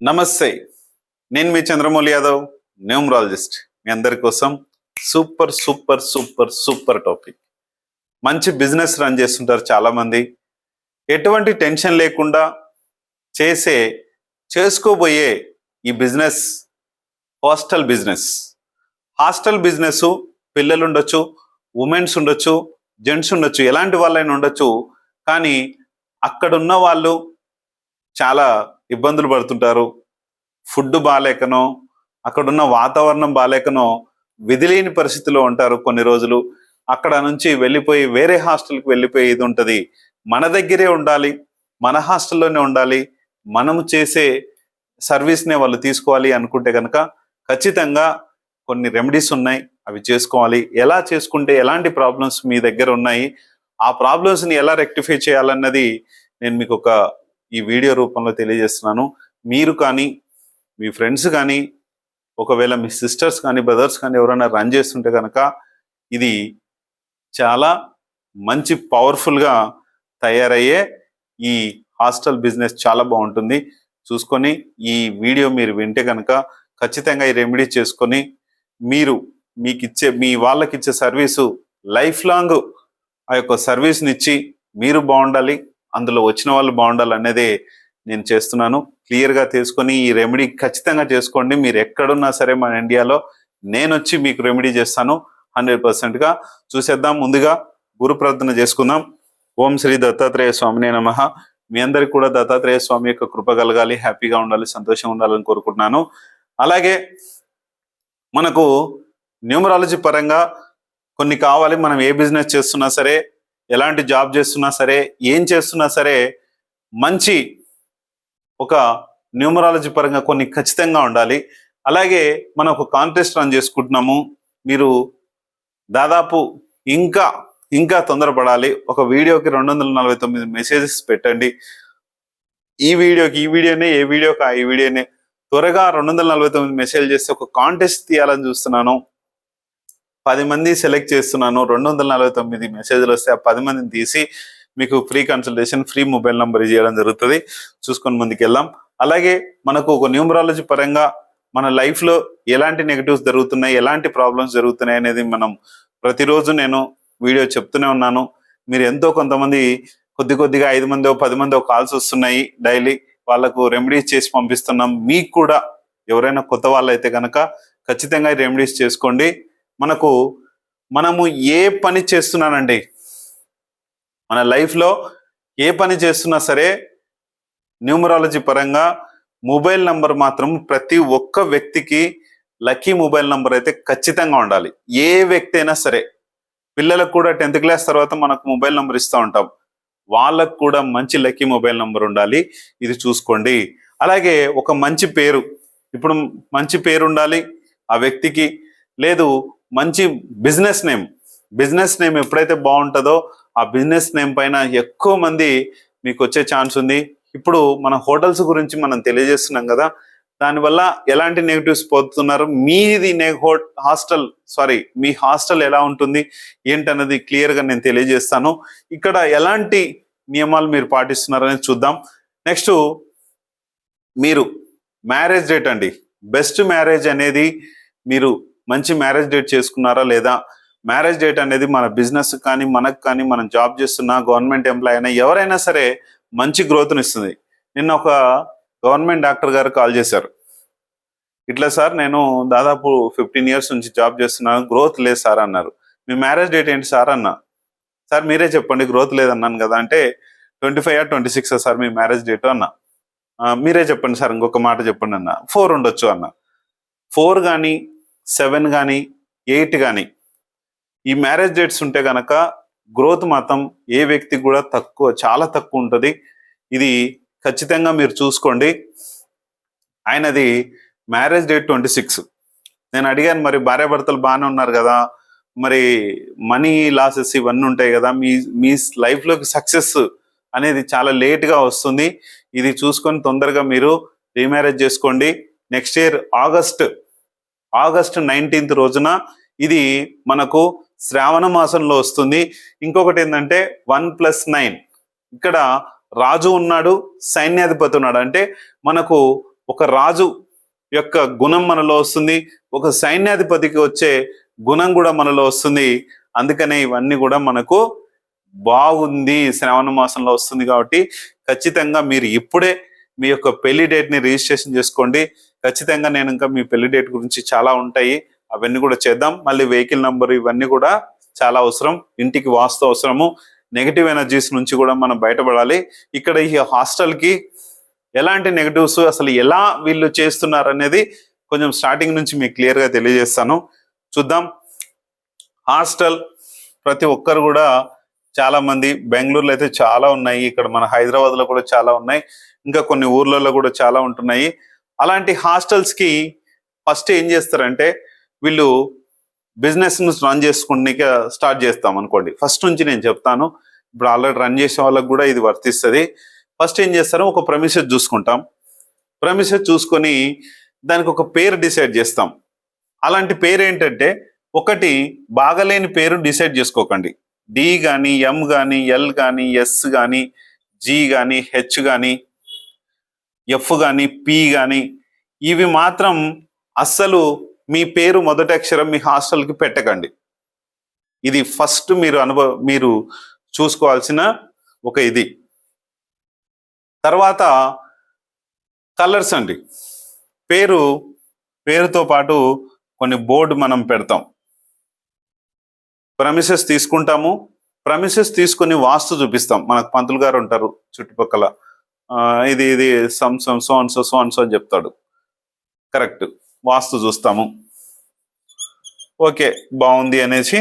నమస్తే, నేను మీ చంద్రమౌళి యాదవ్, న్యూమరాలజిస్ట్. మీ అందరి కోసం super super super super topic. మంచి బిజినెస్ రన్ చేస్తుంటారు చాలామంది. ఎటువంటి టెన్షన్ లేకుండా చేసుకోబోయే ఈ బిజినెస్ హాస్టల్ బిజినెస్. పిల్లలు ఉండొచ్చు, ఉమెన్స్ ఉండొచ్చు, జెంట్స్ ఉండొచ్చు, ఎలాంటి వాళ్ళైనా ఉండొచ్చు. కానీ అక్కడున్న వాళ్ళు చాలా ఇబ్బందులు పడుతుంటారు. ఫుడ్ బాగాలేకనో, అక్కడున్న వాతావరణం బాగాలేకనో విధిలేని పరిస్థితిలో ఉంటారు. కొన్ని రోజులు అక్కడ నుంచి వెళ్ళిపోయి వేరే హాస్టల్కి వెళ్ళిపోయి ఇది ఉంటుంది. మన దగ్గరే ఉండాలి, మన హాస్టల్లోనే ఉండాలి, మనము చేసే సర్వీస్నే వాళ్ళు తీసుకోవాలి అనుకుంటే కనుక ఖచ్చితంగా కొన్ని రెమెడీస్ ఉన్నాయి, అవి చేసుకోవాలి. ఎలా చేసుకుంటే ఎలాంటి ప్రాబ్లమ్స్ మీ దగ్గర ఉన్నాయి, ఆ ప్రాబ్లమ్స్ని ఎలా రెక్టిఫై చేయాలన్నది నేను మీకు ఈ వీడియో రూపంలో తెలియజేస్తున్నాను. మీరు కానీ, మీ ఫ్రెండ్స్ కానీ, ఒకవేళ మీ సిస్టర్స్ కానీ, బ్రదర్స్ కానీ ఎవరైనా రన్ చేస్తుంటే కనుక ఇది చాలా మంచి పవర్ఫుల్గా తయారయ్యే ఈ హాస్టల్ బిజినెస్ చాలా బాగుంటుంది. చూసుకొని ఈ వీడియో మీరు వింటే కనుక ఖచ్చితంగా ఈ రెమెడీ చేసుకొని మీ వాళ్ళకిచ్చే సర్వీసు లైఫ్ లాంగ్ ఆ యొక్క సర్వీస్ని ఇచ్చి మీరు బాగుండాలి, అందులో వచ్చిన వాళ్ళు బాగుండాలి అనేదే నేను చేస్తున్నాను. క్లియర్గా తీసుకొని ఈ రెమెడీ ఖచ్చితంగా చేసుకోండి. మీరు ఎక్కడున్నా సరే మన ఇండియాలో నేను వచ్చి మీకు రెమెడీ చేస్తాను 100%గా. చూసేద్దాం. ముందుగా గురు ప్రార్థన చేసుకుందాం. ఓం శ్రీ దత్తాత్రేయ స్వామినే నమః. మీ అందరికి కూడా దత్తాత్రేయ స్వామి యొక్క కృప కలగాలి, హ్యాపీగా ఉండాలి, సంతోషంగా ఉండాలని కోరుకుంటున్నాను. అలాగే మనకు న్యూమరాలజీ పరంగా కొన్ని కావాలి. మనం ఏ బిజినెస్ చేస్తున్నా సరే, ఎలాంటి జాబ్ చేస్తున్నా సరే, ఏం చేస్తున్నా సరే, మంచి ఒక న్యూమరాలజీ పరంగా కొన్ని ఖచ్చితంగా ఉండాలి. అలాగే మనం ఒక కాంటెస్ట్ రన్ చేసుకుంటున్నాము. మీరు దాదాపు ఇంకా తొందరపడాలి. ఒక వీడియోకి 249 మెసేజెస్ పెట్టండి. ఈ వీడియోనే త్వరగా 249 మెసేజ్ చేస్తే ఒక కాంటెస్ట్ తీయాలని చూస్తున్నాను. 10 మంది సెలెక్ట్ చేస్తున్నాను. 249 మెసేజ్లు వస్తే ఆ 10 మందిని తీసి మీకు free consultation, free mobile number ఇవ్వడం జరుగుతుంది. చూసుకొని ముందుకెళ్దాం. అలాగే మనకు ఒక న్యూమరాలజీ పరంగా మన లైఫ్లో ఎలాంటి నెగటివ్స్ జరుగుతున్నాయి, ఎలాంటి ప్రాబ్లమ్స్ జరుగుతున్నాయి అనేది మనం ప్రతిరోజు నేను వీడియో చెప్తూనే ఉన్నాను. మీరు ఎంతో కొంతమంది కొద్దిగా 5 మందో 10 మందో కాల్స్ వస్తున్నాయి డైలీ. వాళ్ళకు రెమెడీస్ చేసి పంపిస్తున్నాం. మీకు కూడా ఎవరైనా కొత్త వాళ్ళు అయితే కనుక ఖచ్చితంగా ఈ రెమెడీస్ చేసుకోండి. మనము ఏ పని చేస్తున్నానండి, మన లైఫ్లో ఏ పని చేస్తున్నా సరే న్యూమరాలజీ పరంగా మొబైల్ నంబర్ మాత్రం ప్రతి ఒక్క వ్యక్తికి లక్కీ మొబైల్ నంబర్ అయితే ఖచ్చితంగా ఉండాలి. ఏ వ్యక్తి అయినా సరే, పిల్లలకు కూడా 10th క్లాస్ తర్వాత మనకు మొబైల్ నంబర్ ఇస్తూ ఉంటాం, వాళ్ళకు కూడా మంచి లక్కీ మొబైల్ నంబర్ ఉండాలి. ఇది చూసుకోండి. అలాగే ఒక మంచి పేరు, ఇప్పుడు మంచి పేరు ఉండాలి ఆ వ్యక్తికి. లేదు, మంచి బిజినెస్ నేమ్ ఎప్పుడైతే బాగుంటుందో ఆ బిజినెస్ నేమ్ పైన ఎక్కువ మంది మీకు వచ్చే ఛాన్స్ ఉంది. ఇప్పుడు మన హోటల్స్ గురించి మనం తెలియజేస్తున్నాం కదా, దానివల్ల ఎలాంటి నెగిటివ్స్ పోతున్నారు, మీ హాస్టల్ ఎలా ఉంటుంది ఏంటన్నది క్లియర్గా నేను తెలియజేస్తాను. ఇక్కడ ఎలాంటి నియమాలు మీరు పాటిస్తున్నారనేది చూద్దాం. నెక్స్ట్, మీరు మ్యారేజ్ డేట్ అండి. బెస్ట్ మ్యారేజ్ అనేది మీరు మంచి మ్యారేజ్ డేట్ చేసుకున్నారా లేదా, మ్యారేజ్ డేట్ అనేది మన బిజినెస్ కానీ, మనకు కానీ, మనం జాబ్ చేస్తున్నా, గవర్నమెంట్ ఎంప్లాయ్ అయినా, ఎవరైనా సరే మంచి గ్రోత్ని ఇస్తుంది. నిన్న ఒక గవర్నమెంట్ డాక్టర్ గారు కాల్ చేశారు. ఇట్లా సార్, నేను దాదాపు 15 years నుంచి జాబ్ చేస్తున్నాను, గ్రోత్ లేదు సార్ అన్నారు. మీ మ్యారేజ్ డేట్ ఏంటి సార్ అన్నా. సార్ మీరే చెప్పండి, గ్రోత్ లేదన్నాను కదా అంటే, 25 or 26 sir me marriage date అన్నా. మీరే చెప్పండి సార్, ఇంకొక మాట చెప్పండి అన్న. 4 ఉండొచ్చు అన్న. 4 కానీ 7 కానీ 8 కానీ ఈ మ్యారేజ్ డేట్స్ ఉంటే కనుక గ్రోత్ మాత్రం ఏ వ్యక్తికి కూడా చాలా తక్కువ ఉంటుంది. ఇది ఖచ్చితంగా మీరు చూసుకోండి. ఆయనది మ్యారేజ్ డేట్ 26. నేను అడిగాను, మరి భార్యాభర్తలు బాగానే ఉన్నారు కదా, మరి మనీ లాసెస్ ఇవన్నీ ఉంటాయి కదా, మీ లైఫ్లోకి సక్సెస్ అనేది చాలా లేట్గా వస్తుంది. ఇది చూసుకొని తొందరగా మీరు రీమ్యారేజ్ చేసుకోండి. నెక్స్ట్ ఇయర్ ఆగస్ట్ 19th రోజున ఇది మనకు శ్రావణ మాసంలో వస్తుంది. ఇంకొకటి ఏంటంటే 1+9, ఇక్కడ రాజు ఉన్నాడు, సైన్యాధిపతి ఉన్నాడు. అంటే మనకు ఒక రాజు యొక్క గుణం మనలో వస్తుంది, ఒక సైన్యాధిపతికి వచ్చే గుణం కూడా మనలో వస్తుంది. అందుకనే ఇవన్నీ కూడా మనకు బాగుంది, శ్రావణ మాసంలో వస్తుంది. కాబట్టి ఖచ్చితంగా మీరు ఇప్పుడే మీ యొక్క పెళ్లి డేట్ ని రిజిస్ట్రేషన్ చేసుకోండి. ఖచ్చితంగా నేను ఇంకా మీ పెళ్లి డేట్ గురించి చాలా ఉంటాయి, అవన్నీ కూడా చేద్దాం. మళ్ళీ వెహికల్ నంబర్ ఇవన్నీ కూడా చాలా అవసరం, ఇంటికి వాస్తు అవసరము. నెగిటివ్ ఎనర్జీస్ నుంచి కూడా మనం బయటపడాలి. ఇక్కడ ఈ హాస్టల్ కి ఎలాంటి నెగటివ్స్, అసలు ఎలా వీళ్ళు చేస్తున్నారు అనేది కొంచెం స్టార్టింగ్ నుంచి మీకు క్లియర్ గా తెలియజేస్తాను. చూద్దాం. హాస్టల్ ప్రతి ఒక్కరు కూడా, చాలా మంది బెంగళూరులో అయితే చాలా ఉన్నాయి, ఇక్కడ మన హైదరాబాద్ లో కూడా చాలా ఉన్నాయి, ఇంకా కొన్ని ఊర్లలో కూడా చాలా ఉంటున్నాయి. అలాంటి హాస్టల్స్ కి ఫస్ట్ ఏం చేస్తారంటే, వీళ్ళు బిజినెస్ ను రన్ చేసుకుని స్టార్ట్ చేస్తాం అనుకోండి. ఫస్ట్ నుంచి నేను చెప్తాను, ఇప్పుడు ఆల్రెడీ రన్ చేసే వాళ్ళకి కూడా ఇది వర్తిస్తుంది. ఫస్ట్ ఏం చేస్తారో, ఒక ప్రెమిసెస్ చూసుకుంటాం. ప్రెమిసెస్ చూసుకొని దానికి ఒక పేరు డిసైడ్ చేస్తాం. అలాంటి పేరు ఏంటంటే, ఒకటి బాగలేని పేరు డిసైడ్ చేసుకోకండి. డి కానీ, ఎం కానీ, ఎల్ కానీ, ఎస్ కానీ, జి కానీ, హెచ్ కానీ, ఎఫ్ కానీ, పి కానీ, ఇవి మాత్రం అస్సలు మీ పేరు మొదటి అక్షరం మీ హాస్టల్కి పెట్టకండి. ఇది ఫస్ట్ మీరు చూసుకోవాల్సిన ఒక ఇది. తర్వాత కలర్స్ అండి. పేరుతో పాటు కొన్ని బోర్డు మనం పెడతాం. ప్రమిసెస్ తీసుకుంటాము, ప్రమిసెస్ తీసుకొని వాస్తు చూపిస్తాం. మనకు పంతులు గారు ఉంటారు చుట్టుపక్కల, ఇది ఇది సో అని చెప్తాడు. కరెక్ట్, వాస్తు చూస్తాము, ఓకే బాగుంది అనేసి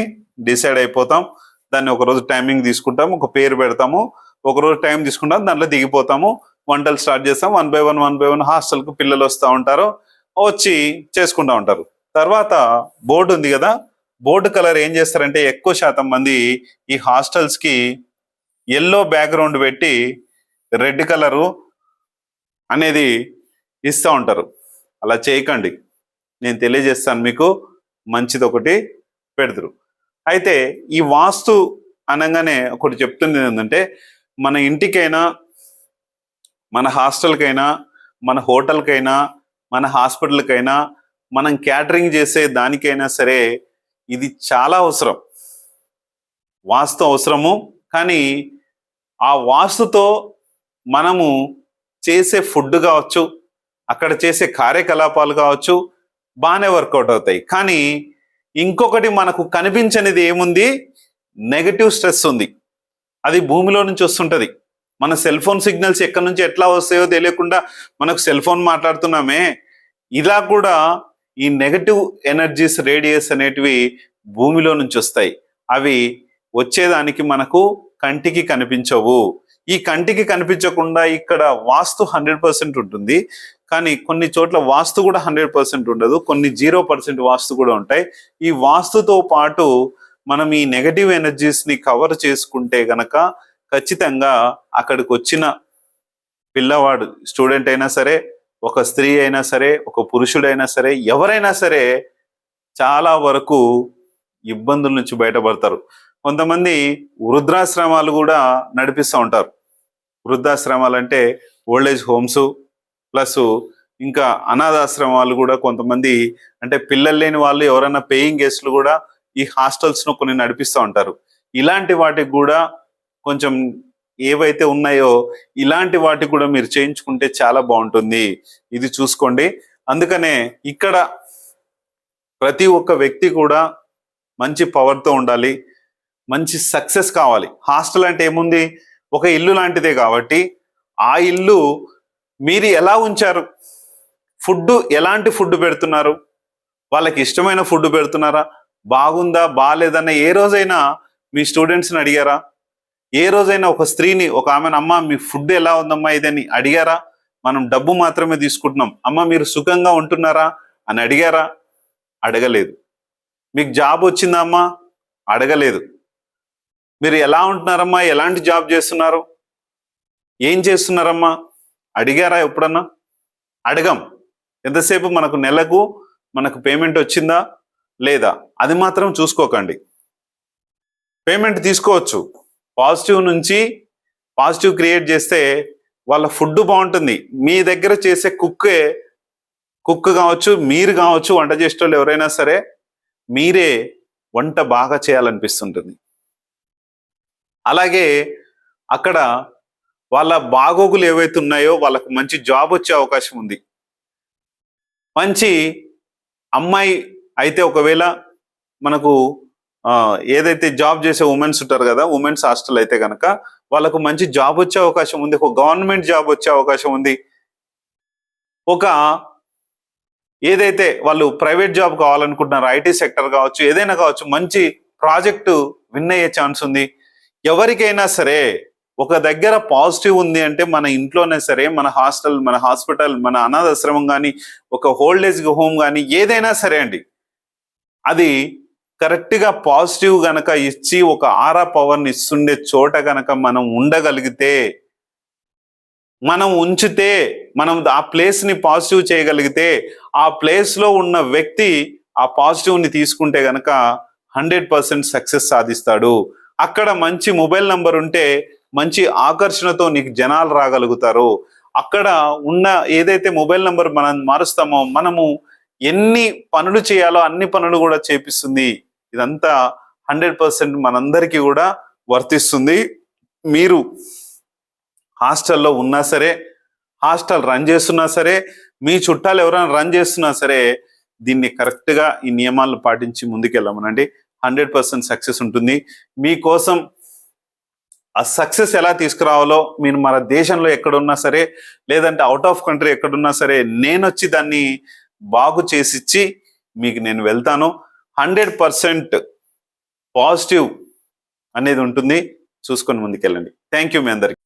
డిసైడ్ అయిపోతాం. దాన్ని ఒకరోజు టైమింగ్ తీసుకుంటాము, ఒక పేరు పెడతాము, ఒకరోజు టైం తీసుకుంటాం, దాంట్లో దిగిపోతాము, వంటలు స్టార్ట్ చేస్తాం. 1 by 1 హాస్టల్కు పిల్లలు వస్తూ ఉంటారు, వచ్చి చేసుకుంటూ ఉంటారు. తర్వాత బోర్డు ఉంది కదా, బోర్డు కలర్ ఏం చేస్తారంటే, ఎక్కువ శాతం మంది ఈ హాస్టల్స్ కి ఎల్లో బ్యాక్గ్రౌండ్ పెట్టి రెడ్ కలరు అనేది ఇస్తూ ఉంటారు. అలా చేయకండి, నేను తెలియజేస్తాను మీకు, మంచిది ఒకటి పెడతారు. అయితే ఈ వాస్తు అనగానే ఒకటి చెప్తుంది ఏంటంటే, మన ఇంటికైనా, మన హాస్టల్కైనా, మన హోటల్కైనా, మన హాస్పిటల్కైనా, మనం క్యాటరింగ్ చేసే దానికైనా సరే ఇది చాలా అవసరం. వాస్తు అవసరము. కానీ ఆ వాస్తుతో మనము చేసే ఫుడ్ కావచ్చు, అక్కడ చేసే కార్యకలాపాలు కావచ్చు, బాగానే వర్కౌట్ అవుతాయి. కానీ ఇంకొకటి మనకు కనిపించనిది ఏముంది, నెగటివ్ స్ట్రెస్ ఉంది. అది భూమిలో నుంచి వస్తుంటది. మన సెల్ ఫోన్ సిగ్నల్స్ ఎక్కడి నుంచి ఎట్లా వస్తాయో తెలియకుండా మనకు సెల్ ఫోన్ మాట్లాడుతున్నామే, ఇలా కూడా ఈ నెగటివ్ ఎనర్జీస్, రేడియస్ అనేటివి భూమిలో నుంచి వస్తాయి. అవి వచ్చేదానికి మనకు కంటికి కనిపించవు. ఈ కంటికి కనిపించకుండా ఇక్కడ వాస్తు 100% ఉంటుంది, కానీ కొన్ని చోట్ల వాస్తు కూడా 100% ఉండదు, కొన్ని 0% వాస్తు కూడా ఉంటాయి. ఈ వాస్తుతో పాటు మనం ఈ నెగటివ్ ఎనర్జీస్ ని కవర్ చేసుకుంటే గనక ఖచ్చితంగా అక్కడికి వచ్చిన పిల్లవాడు, స్టూడెంట్ అయినా సరే, ఒక స్త్రీ అయినా సరే, ఒక పురుషుడైనా సరే, ఎవరైనా సరే చాలా వరకు ఇబ్బందుల నుంచి బయటపడతారు. కొంతమంది వృద్ధాశ్రమాలు కూడా నడిపిస్తూ ఉంటారు. వృద్ధాశ్రమాలు అంటే ఓల్డేజ్ హోమ్స్, ప్లస్ ఇంకా అనాథాశ్రమాలు కూడా కొంతమంది, అంటే పిల్లలు లేని వాళ్ళు ఎవరైనా పేయింగ్ గెస్ట్లు కూడా ఈ హాస్టల్స్ ను కొన్ని నడిపిస్తూ ఉంటారు. ఇలాంటి వాటికి కూడా కొంచెం ఏవైతే ఉన్నాయో ఇలాంటి వాటికి కూడా మీరు చేయించుకుంటే చాలా బాగుంటుంది. ఇది చూసుకోండి. అందుకనే ఇక్కడ ప్రతి ఒక్క వ్యక్తి కూడా మంచి పవర్తో ఉండాలి, మంచి సక్సెస్ కావాలి. హాస్టల్ అంటే ఏముంది, ఒక ఇల్లు లాంటిదే. కాబట్టి ఆ ఇల్లు మీరు ఎలా ఉంచారు, ఫుడ్ ఎలాంటి ఫుడ్ పెడుతున్నారు, వాళ్ళకి ఇష్టమైన ఫుడ్ పెడుతున్నారా, బాగుందా బాగాలేదన్న ఏ రోజైనా మీ స్టూడెంట్స్ని అడిగారా? ఏ రోజైనా ఒక స్త్రీని, ఒక ఆమెను, అమ్మ మీ ఫుడ్ ఎలా ఉందమ్మా ఇదని అడిగారా? మనం డబ్బు మాత్రమే తీసుకుంటున్నాం, అమ్మ మీరు సుఖంగా ఉంటున్నారా అని అడిగారా? అడగలేదు. మీకు జాబ్ వచ్చిందా అమ్మా? అడగలేదు. మీరు ఎలా ఉంటున్నారమ్మా, ఎలాంటి జాబ్ చేస్తున్నారు, ఏం చేస్తున్నారమ్మా అడిగారా ఎప్పుడన్నా? అడగం. ఎంతసేపు మనకు నెలకు మనకు పేమెంట్ వచ్చిందా లేదా, అది మాత్రం చూసుకోకండి. పేమెంట్ తీసుకోవచ్చు, పాజిటివ్ నుంచి పాజిటివ్ క్రియేట్ చేస్తే వాళ్ళ ఫుడ్ బాగుంటుంది. మీ దగ్గర చేసే కుక్కే కుక్ కావచ్చు, మీరు కావచ్చు, వంట చేసేటోళ్ళు ఎవరైనా సరే మీరే వంట బాగా చేయాలనిపిస్తుంటుంది. అలాగే అక్కడ వాళ్ళ బాగోగులు ఏవైతే ఉన్నాయో వాళ్ళకు మంచి జాబ్ వచ్చే అవకాశం ఉంది. మంచి అమ్మాయి అయితే ఒకవేళ మనకు ఏదైతే జాబ్ చేసే ఉమెన్స్ ఉంటారు కదా, ఉమెన్స్ హాస్టల్ అయితే కనుక వాళ్ళకు మంచి జాబ్ వచ్చే అవకాశం ఉంది, ఒక గవర్నమెంట్ జాబ్ వచ్చే అవకాశం ఉంది. ఒక ఏదైతే వాళ్ళు ప్రైవేట్ జాబ్ కావాలనుకుంటున్నారు, ఐటీ సెక్టర్ కావచ్చు, ఏదైనా కావచ్చు, మంచి ప్రాజెక్టు విన్ అయ్యే ఛాన్స్ ఉంది. ఎవరికైనా సరే ఒక దగ్గర పాజిటివ్ ఉంది అంటే మన ఇంట్లోనే సరే, మన హాస్టల్, మన హాస్పిటల్, మన అనాథాశ్రమం కానీ, ఒక ఓల్డేజ్ హోమ్ కానీ, ఏదైనా సరే అండి, అది కరెక్ట్గా పాజిటివ్ గనక ఇచ్చి ఒక ఆరా పవర్ని ఇస్తుండే చోట గనక మనం ఉండగలిగితే, మనం ఉంచితే, మనం ఆ ప్లేస్ని పాజిటివ్ చేయగలిగితే, ఆ ప్లేస్లో ఉన్న వ్యక్తి ఆ పాజిటివ్ని తీసుకుంటే గనక 100% సక్సెస్ సాధిస్తాడు. అక్కడ మంచి మొబైల్ నంబర్ ఉంటే మంచి ఆకర్షణతో నీకు జనాలు రాగలుగుతారు. అక్కడ ఉన్న ఏదైతే మొబైల్ నంబర్ మనం మారుస్తామో, మనము ఎన్ని పనులు చేయాలో అన్ని పనులు కూడా చేపిస్తుంది. ఇదంతా 100% మనందరికీ కూడా వర్తిస్తుంది. మీరు హాస్టల్లో ఉన్నా సరే, హాస్టల్ రన్ చేస్తున్నా సరే, మీ చుట్టాలు ఎవరైనా రన్ చేస్తున్నా సరే, దీన్ని కరెక్ట్గా ఈ నియమాలను పాటించి ముందుకెళ్ళమనండి. 100% సక్సెస్ ఉంటుంది. మీకోసం ఆ సక్సెస్ ఎలా తీసుకురావాలో మీరు మన దేశంలో ఎక్కడున్నా సరే, లేదంటే అవుట్ ఆఫ్ కంట్రీ ఎక్కడున్నా సరే, నేను వచ్చి దాన్ని బాగు చేసిచ్చి మీకు నేను వెళ్తాను. 100% పాజిటివ్ అనేది ఉంటుంది. చూసుకొని ముందుకెళ్ళండి. థ్యాంక్ యూ మీ అందరికి.